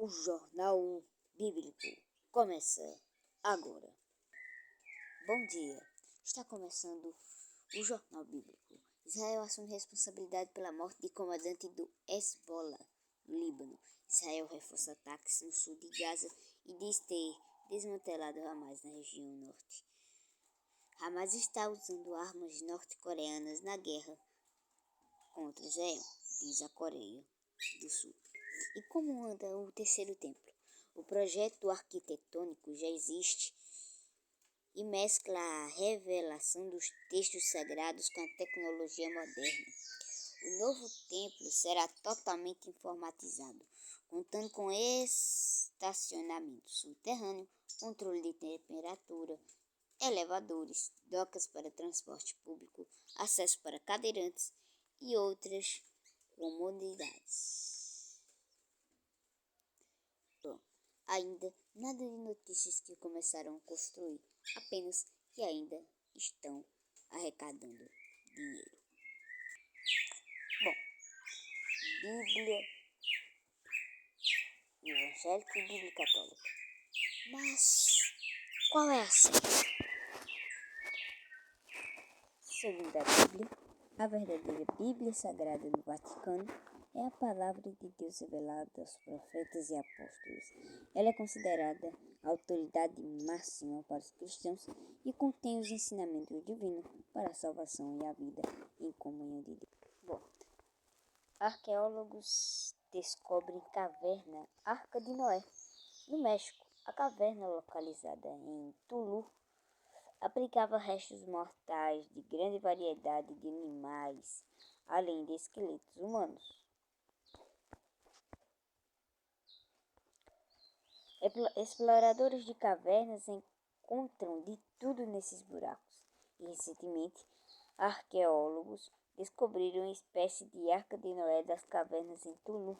O Jornal Bíblico começa agora. Bom dia, está começando o Jornal Bíblico. Israel assume responsabilidade pela morte de comandante do Hezbollah, no Líbano. Israel reforça ataques no sul de Gaza e diz ter desmantelado Hamas na região norte. Hamas está usando armas norte-coreanas na guerra contra Israel, diz a Coreia do Sul. E como anda o terceiro templo? O projeto arquitetônico já existe e mescla a revelação dos textos sagrados com a tecnologia moderna. O novo templo será totalmente informatizado, contando com estacionamento subterrâneo, controle de temperatura, elevadores, docas para transporte público, acesso para cadeirantes e outras comodidades. Ainda nada de notícias que começaram a construir, apenas que ainda estão arrecadando dinheiro. Bom, Bíblia evangélica e Bíblia católica. Mas qual é a certa? Segundo a Bíblia, a verdadeira Bíblia Sagrada do Vaticano é a palavra de Deus revelada aos profetas e apóstolos. Ela é considerada a autoridade máxima para os cristãos e contém os ensinamentos divinos para a salvação e a vida em comunhão de Deus. Bom, arqueólogos descobrem caverna Arca de Noé, no México. A caverna, localizada em Tulu, abrigava restos mortais de grande variedade de animais, além de esqueletos humanos. Exploradores de cavernas encontram de tudo nesses buracos. E recentemente, arqueólogos descobriram uma espécie de Arca de Noé das cavernas em Tulu,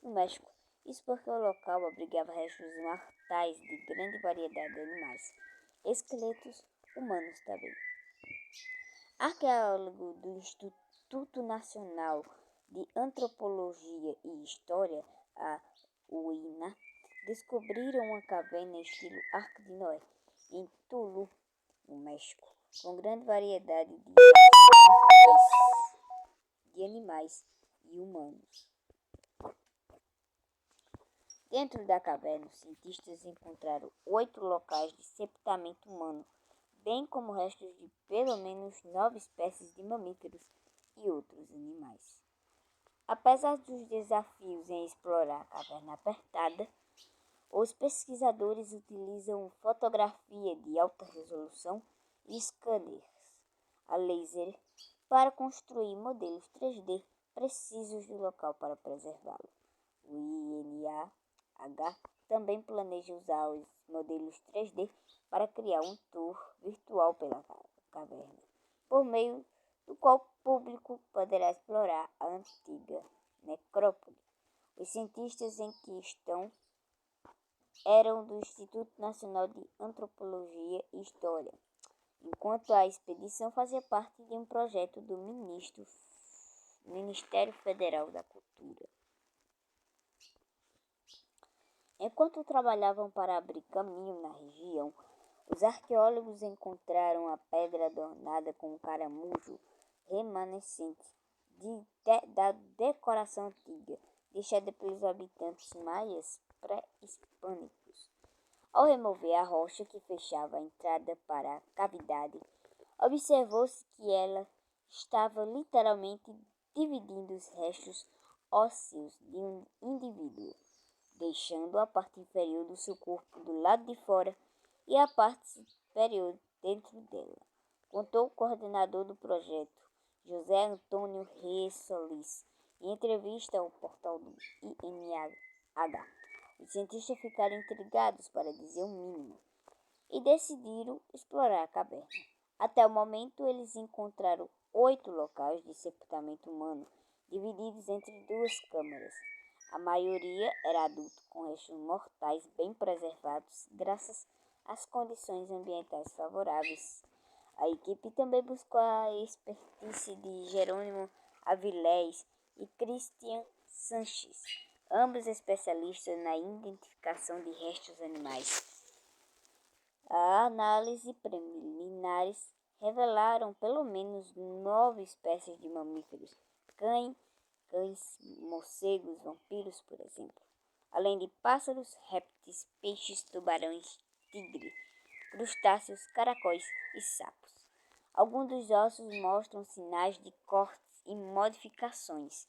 no México. Isso porque o local abrigava restos mortais de grande variedade de animais, esqueletos humanos também. Arqueólogo do Instituto Nacional de Antropologia e História, a UINA, descobriram uma caverna estilo Arca de Noé, em Tulu, no México, com grande variedade de animais e humanos. Dentro da caverna, os cientistas encontraram 8 locais de sepultamento humano, bem como restos de pelo menos 9 espécies de mamíferos e outros animais. Apesar dos desafios em explorar a caverna apertada, os pesquisadores utilizam fotografia de alta resolução e scanners a laser para construir modelos 3D precisos do local para preservá-lo. O INAH também planeja usar os modelos 3D para criar um tour virtual pela caverna, por meio do qual o público poderá explorar a antiga necrópole. Os cientistas em questão eram do Instituto Nacional de Antropologia e História, enquanto a expedição fazia parte de um projeto do Ministério Federal da Cultura. Enquanto trabalhavam para abrir caminho na região, os arqueólogos encontraram a pedra adornada com um caramujo remanescente da decoração antiga, deixada pelos habitantes maias pré-hispânicos. Ao remover a rocha que fechava a entrada para a cavidade, observou-se que ela estava literalmente dividindo os restos ósseos de um indivíduo, deixando a parte inferior do seu corpo do lado de fora e a parte superior dentro dela, contou o coordenador do projeto, José Antônio Reis Solis, em entrevista ao portal do INAH. Os cientistas ficaram intrigados, para dizer o mínimo, e decidiram explorar a caverna. Até o momento, eles encontraram 8 locais de sepultamento humano, divididos entre 2 câmaras. A maioria era adulto, com restos mortais bem preservados, graças às condições ambientais favoráveis. A equipe também buscou a expertise de Jerônimo Avilés e Cristian Sanches ambos especialistas na identificação de restos animais. A análise preliminares revelaram pelo menos 9 espécies de mamíferos, cães, morcegos, vampiros, por exemplo, além de pássaros, répteis, peixes, tubarões, tigre, crustáceos, caracóis e sapos. Alguns dos ossos mostram sinais de cortes e modificações.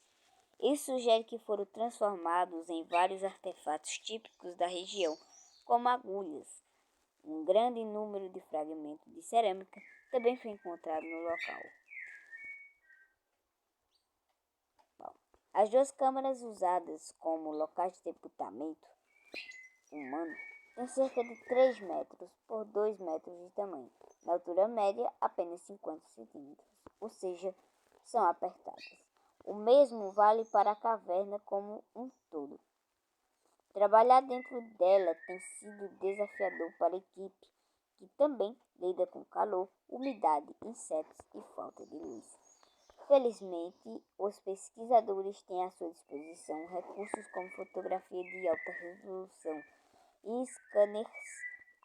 Isso sugere que foram transformados em vários artefatos típicos da região, como agulhas. Um grande número de fragmentos de cerâmica também foi encontrado no local. As 2 câmaras usadas como locais de sepultamento humano têm cerca de 3 metros por 2 metros de tamanho. Na altura média, apenas 50 centímetros, ou seja, são apertadas. O mesmo vale para a caverna como um todo. Trabalhar dentro dela tem sido desafiador para a equipe, que também lida com calor, umidade, insetos e falta de luz. Felizmente, os pesquisadores têm à sua disposição recursos como fotografia de alta resolução e scanners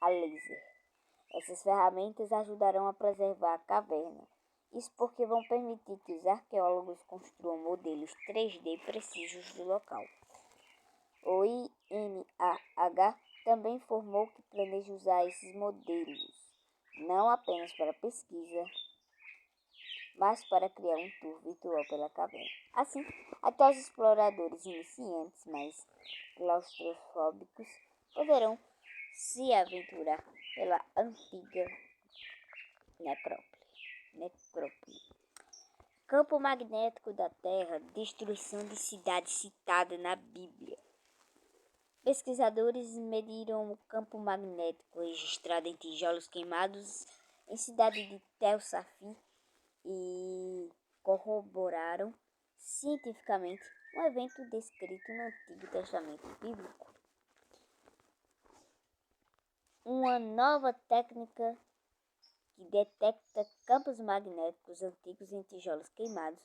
a laser. Essas ferramentas ajudarão a preservar a caverna. Isso porque vão permitir que os arqueólogos construam modelos 3D precisos do local. O INAH também informou que planeja usar esses modelos não apenas para pesquisa, mas para criar um tour virtual pela caverna. Assim, até os exploradores iniciantes mais claustrofóbicos poderão se aventurar pela antiga necrópole. Campo magnético da Terra, destruição de cidades citada na Bíblia. Pesquisadores mediram o campo magnético registrado em tijolos queimados em cidade de Tel Safi e corroboraram cientificamente um evento descrito no Antigo Testamento Bíblico. Uma nova técnica que detecta campos magnéticos antigos em tijolos queimados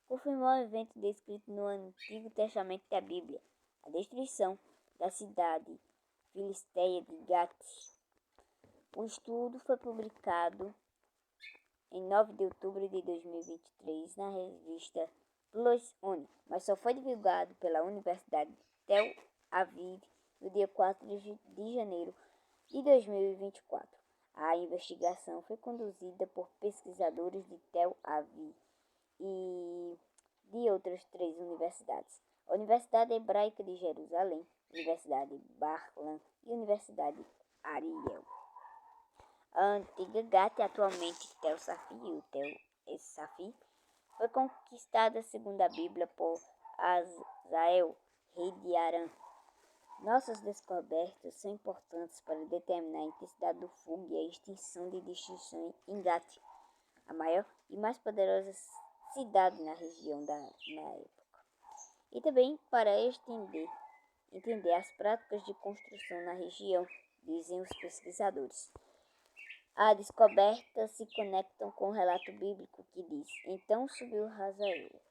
confirmou um evento descrito no Antigo Testamento da Bíblia, a destruição da cidade filisteia de Gat. O estudo foi publicado em 9 de outubro de 2023 na revista PLOS ONE, mas só foi divulgado pela Universidade de Tel Aviv no dia 4 de janeiro de 2024. A investigação foi conduzida por pesquisadores de Tel Aviv e de outras 3 universidades: a Universidade Hebraica de Jerusalém, Universidade Bar-Ilan e Universidade Ariel. A antiga Gat, atualmente Tel Safi, o Tel Safi, foi conquistada, segundo a Bíblia, por Azael, rei de Arã. Nossas descobertas são importantes para determinar a intensidade do fogo e a extensão de destruição em Gat, a maior e mais poderosa cidade na região na época. E também para entender as práticas de construção na região, dizem os pesquisadores. A descoberta se conectam com o relato bíblico que diz: então subiu Hazael,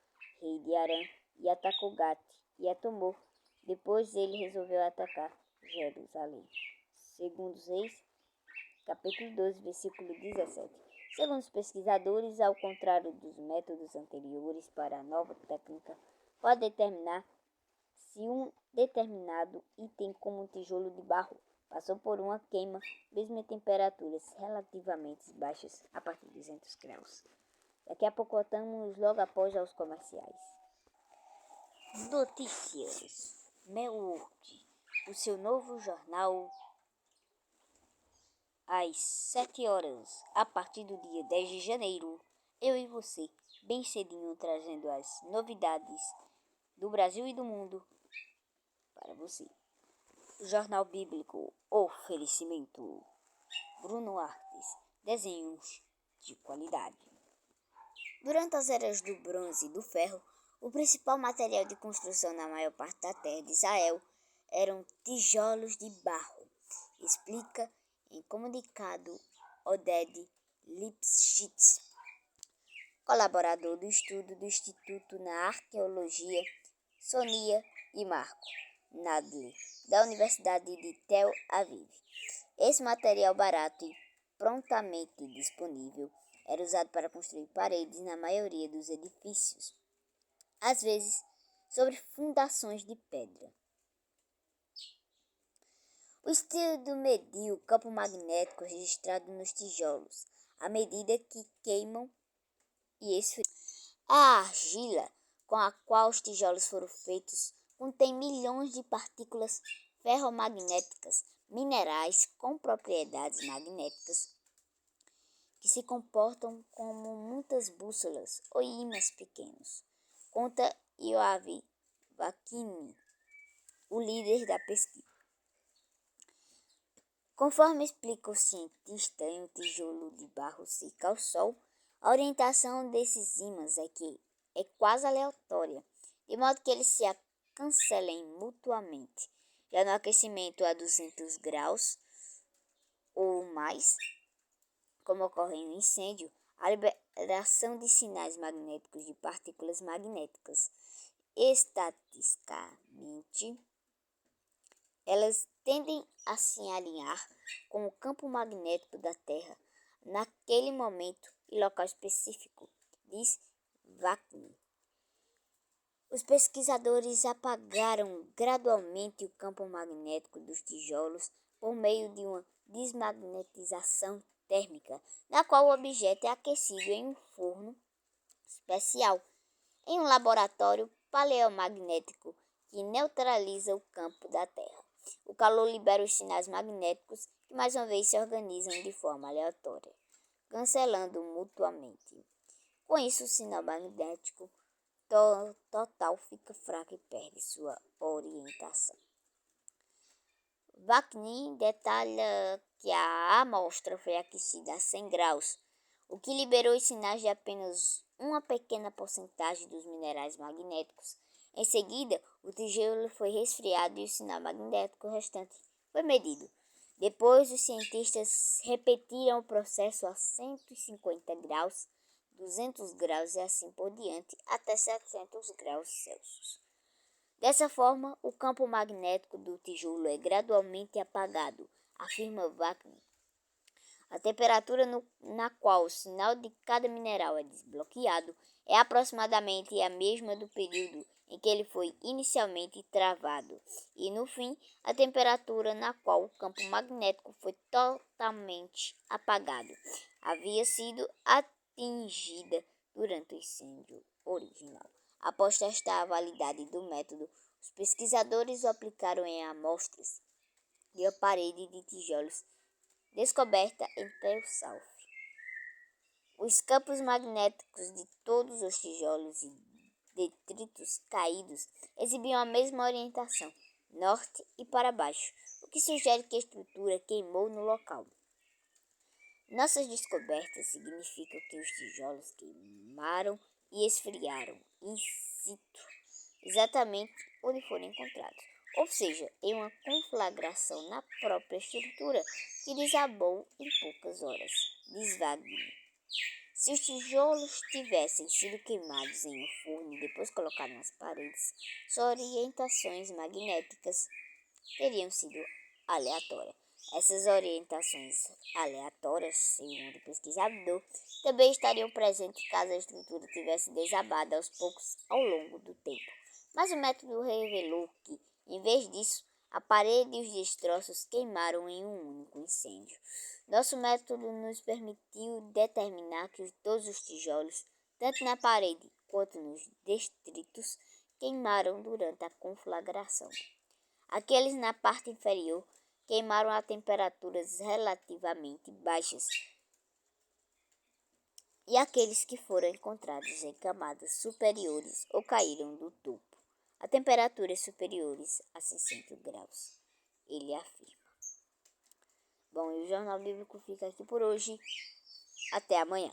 rei de Arã, e atacou Gat, e a tomou. Depois ele resolveu atacar Jerusalém. Segundo os Reis, capítulo 12, versículo 17. Segundo os pesquisadores, ao contrário dos métodos anteriores para a nova técnica, pode determinar se um determinado item, como um tijolo de barro, passou por uma queima, mesmo em temperaturas relativamente baixas, a partir de 200 graus. Daqui a pouco voltamos logo após aos comerciais. Notícias. Melwood, o seu novo jornal, às 7 horas, a partir do dia 10 de janeiro. Eu e você, bem cedinho, trazendo as novidades do Brasil e do mundo para você. O Jornal Bíblico, oferecimento Bruno Artes, desenhos de qualidade. Durante as eras do bronze e do ferro, o principal material de construção na maior parte da terra de Israel eram tijolos de barro, explica em comunicado Oded Lipschitz, colaborador do estudo do Instituto na Arqueologia Sonia e Marco Nadler, da Universidade de Tel Aviv. Esse material barato e prontamente disponível era usado para construir paredes na maioria dos edifícios, às vezes sobre fundações de pedra. O estudo mediu o campo magnético registrado nos tijolos à medida que queimam e esfriam. A argila com a qual os tijolos foram feitos contém milhões de partículas ferromagnéticas, minerais com propriedades magnéticas, que se comportam como muitas bússolas ou ímãs pequenos, conta Yoav Vakini, o líder da pesquisa. Conforme explica o cientista, em um tijolo de barro seco ao sol, a orientação desses ímãs é quase aleatória, de modo que eles se cancelem mutuamente. Já no aquecimento a 200 graus ou mais, como ocorre em um incêndio, a liberação de sinais magnéticos de partículas magnéticas, estatisticamente, elas tendem a se alinhar com o campo magnético da Terra naquele momento e local específico, diz Vakni. Os pesquisadores apagaram gradualmente o campo magnético dos tijolos por meio de uma desmagnetização térmica, na qual o objeto é aquecido em um forno especial, em um laboratório paleomagnético que neutraliza o campo da Terra. O calor libera os sinais magnéticos que mais uma vez se organizam de forma aleatória, cancelando mutuamente. Com isso, o sinal magnético total fica fraco e perde sua orientação. Vaknin detalha que a amostra foi aquecida a 100 graus, o que liberou os sinais de apenas uma pequena porcentagem dos minerais magnéticos. Em seguida, o tijolo foi resfriado e o sinal magnético restante foi medido. Depois, os cientistas repetiram o processo a 150 graus, 200 graus e assim por diante, até 700 graus Celsius. Dessa forma, o campo magnético do tijolo é gradualmente apagado, afirma Wagner. A temperatura na qual o sinal de cada mineral é desbloqueado é aproximadamente a mesma do período em que ele foi inicialmente travado, e no fim, a temperatura na qual o campo magnético foi totalmente apagado havia sido atingida durante o incêndio original. Após testar a validade do método, os pesquisadores o aplicaram em amostras de uma parede de tijolos descoberta em Tel-Salf. Os campos magnéticos de todos os tijolos e detritos caídos exibiam a mesma orientação, norte e para baixo, o que sugere que a estrutura queimou no local. Nossas descobertas significam que os tijolos queimaram e esfriaram in situ, exatamente onde foram encontrados, ou seja, em uma conflagração na própria estrutura que desabou em poucas horas, diz Wagner. Se os tijolos tivessem sido queimados em um forno e depois colocados nas paredes, suas orientações magnéticas teriam sido aleatórias. Essas orientações aleatórias, segundo o pesquisador, também estariam presentes caso a estrutura tivesse desabado aos poucos ao longo do tempo. Mas o método revelou que, em vez disso, a parede e os destroços queimaram em um único incêndio. Nosso método nos permitiu determinar que todos os tijolos, tanto na parede quanto nos detritos, queimaram durante a conflagração. Aqueles na parte inferior queimaram a temperaturas relativamente baixas, e aqueles que foram encontrados em camadas superiores ou caíram do topo a temperaturas superiores a 60 graus, ele afirma. Bom, e o Jornal Bíblico fica aqui por hoje. Até amanhã.